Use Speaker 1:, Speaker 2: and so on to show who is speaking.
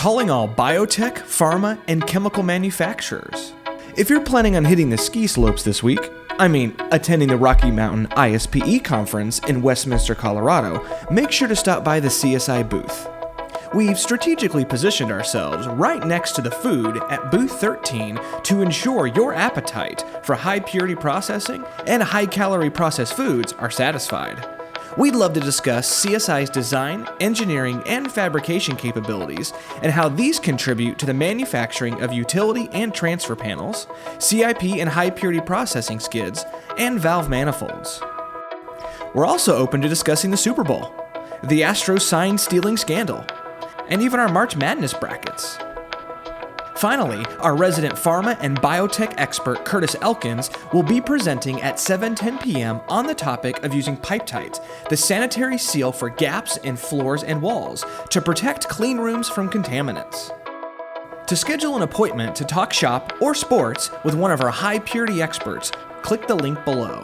Speaker 1: calling all biotech, pharma, and chemical manufacturers. If you're planning on hitting the ski slopes this week, attending the Rocky Mountain ISPE conference in Westminister, Colorado, make sure to stop by the CSI booth. We've strategically positioned ourselves right next to the food at booth 13 to ensure your appetite for high-purity processing and high-calorie processed foods are satisfied. We'd love to discuss CSI's design, engineering, and fabrication capabilities and how these contribute to the manufacturing of utility and transfer panels, CIP and high-purity processing skids, and Valve Manifolds. We're also open to discussing the Super Bowl, the Astros sign-stealing scandal, and even our March Madness brackets. Finally, our resident Pharma and Biotech expert Curtis Elkins will be presenting at 7:10 p.m. on the topic of using Pipetite, the sanitary seal for gaps in floors and walls to protect clean rooms from contaminants. To schedule an appointment to talk shop or sports with one of our high-purity experts, click the link below.